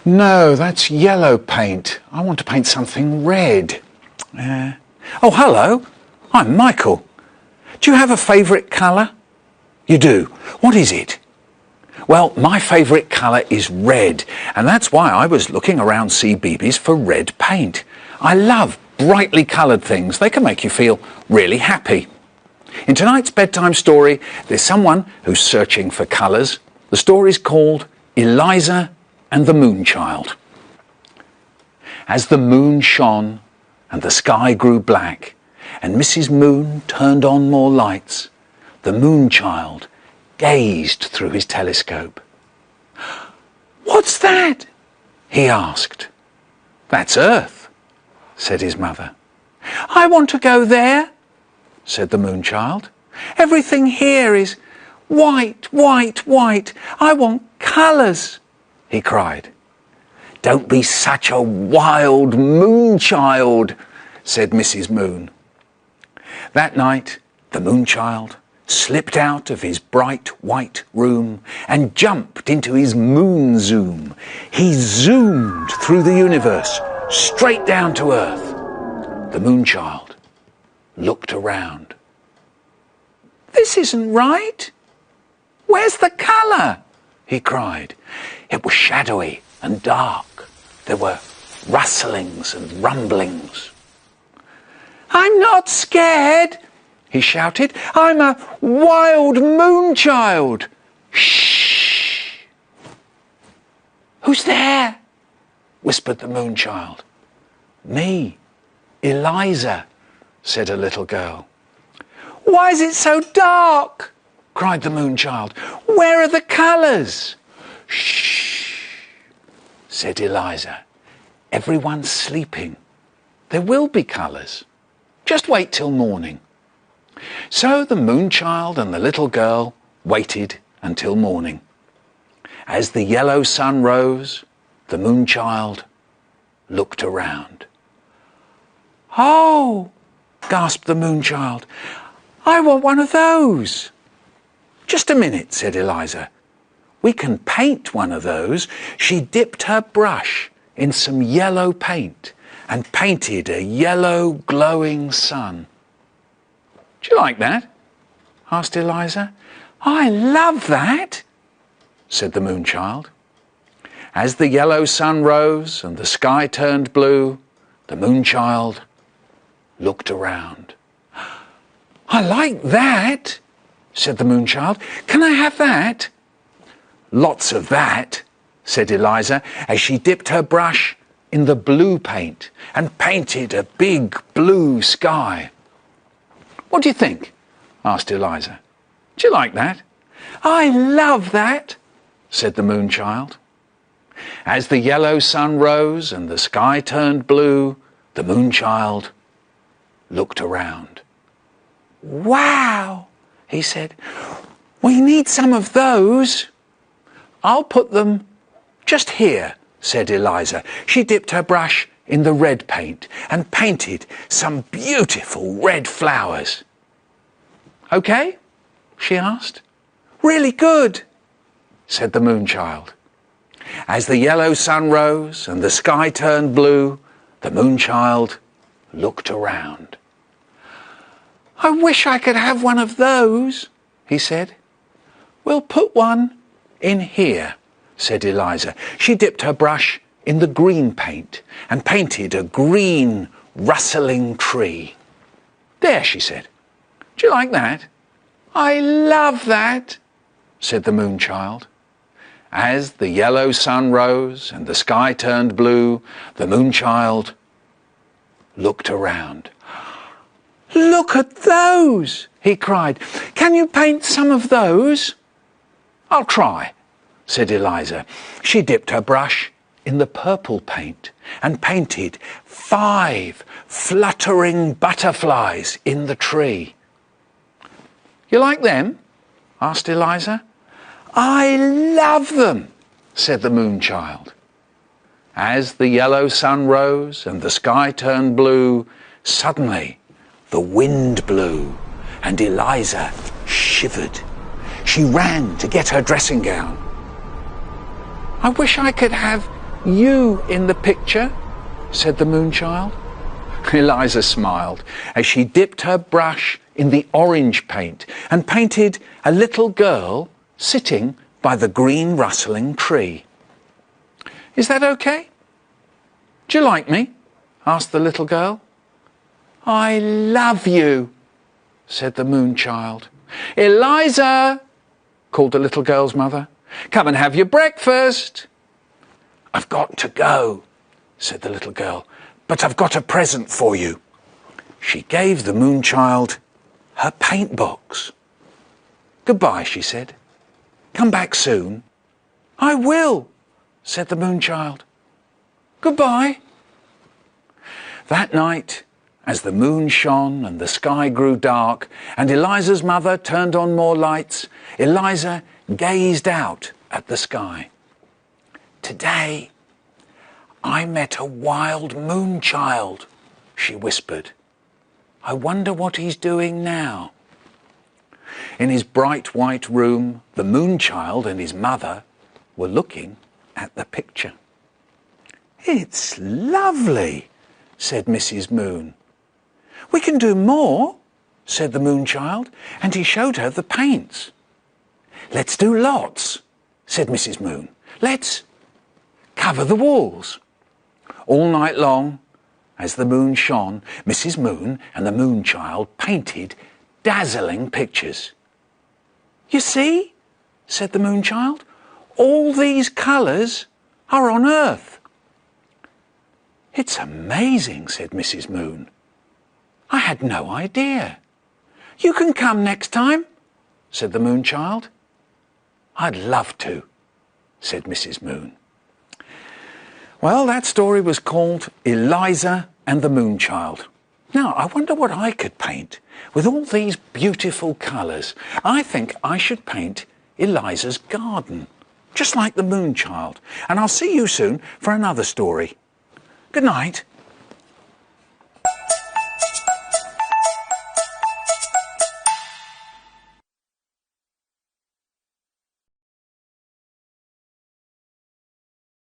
No, that's yellow paint. I want to paint something red. Oh, hello. I'm Michael. Do you have a favourite colour? You do. What is it? Well, my favourite colour is red, and that's why I was looking around CBeebies for red paint. I love brightly coloured things. They can make you feel really happy. In tonight's bedtime story, there's someone who's searching for colours. The story's called Eliza and the Moonchild. As the moon shone and the sky grew black and Mrs. Moon turned on more lights, the Moonchild gazed through his telescope. "What's that?" he asked. "That's Earth," said his mother. "I want to go there," said the Moonchild. "Everything here is white, white, white. I want colours," he cried. "Don't be such a wild Moonchild," said Mrs. Moon. That night, the Moonchild slipped out of his bright white room and jumped into his moon zoom. He zoomed through the universe, straight down to Earth. The Moonchild looked around. "This isn't right. Where's the colour?" he cried. It was shadowy and dark. There were rustlings and rumblings. "I'm not scared," he shouted. "I'm a wild Moonchild." "Shh!" "Who's there?" whispered the Moonchild. "Me, Eliza," said a little girl. "Why is it so dark?" cried the Moonchild. "Where are the colours?" "Shh!" said Eliza. "Everyone's sleeping. There will be colours. Just wait till morning." So the Moonchild and the little girl waited until morning. As the yellow sun rose, the Moonchild looked around. "Oh," gasped the Moonchild, "I want one of those." "Just a minute," said Eliza. "We can paint one of those." She dipped her brush in some yellow paint and painted a yellow glowing sun. "Do you like that?" asked Eliza. "I love that," said the Moonchild. As the yellow sun rose and the sky turned blue, the Moonchild looked around. "I like that," said the Moonchild. "Can I have that?" "Lots of that," said Eliza, as she dipped her brush in the blue paint and painted a big blue sky. "What do you think?" asked Eliza. "Do you like that?" "I love that," said the Moonchild. As the yellow sun rose and the sky turned blue, the Moonchild looked around. "Wow," he said. "We need some of those." "I'll put them just here," said Eliza. She dipped her brush in the red paint and painted some beautiful red flowers. "Okay?" she asked. "Really good," said the Moonchild. As the yellow sun rose and the sky turned blue, the Moonchild looked around. "I wish I could have one of those," he said. "We'll put one in here," said Eliza. She dipped her brush in the green paint and painted a green rustling tree. "There," she said. "Do you like that?" "I love that," said the Moonchild. As the yellow sun rose and the sky turned blue, the Moonchild looked around. "Look at those," he cried. "Can you paint some of those?" "I'll try," said Eliza. She dipped her brush in the purple paint and painted 5 fluttering butterflies in the tree. "You like them?" asked Eliza. "I love them," said the Moonchild. As the yellow sun rose and the sky turned blue, suddenly the wind blew and Eliza shivered. She ran to get her dressing gown. "I wish I could have You in the picture? Said the Moonchild. Eliza smiled as she dipped her brush in the orange paint and painted a little girl sitting by the green rustling tree. Is that okay? Do you like me? Asked the little girl. I love you, said the Moonchild. Eliza, called the little girl's mother. Come and have your breakfast. I've got to go, said the little girl, but I've got a present for you. She gave the Moonchild her paint box. Goodbye, she said. Come back soon. I will, said the Moonchild. Goodbye. That night, as the moon shone and the sky grew dark and Eliza's mother turned on more lights, Eliza gazed out at the sky. Today, I met a wild Moonchild, she whispered. I wonder what he's doing now. In his bright white room, the Moonchild and his mother were looking at the picture. It's lovely, said Mrs. Moon. We can do more, said the Moonchild, and he showed her the paints. Let's do lots, said Mrs. Moon. Let's cover the walls. All night long, as the moon shone, Mrs. Moon and the Moonchild painted dazzling pictures. You see, said the Moonchild, all these colours are on Earth. It's amazing, said Mrs. Moon. I had no idea. You can come next time, said the Moonchild. I'd love to, said Mrs. Moon. Well, that story was called Eliza and the Moonchild. Now, I wonder what I could paint with all these beautiful colours. I think I should paint Eliza's garden, just like the Moonchild. And I'll see you soon for another story. Good night.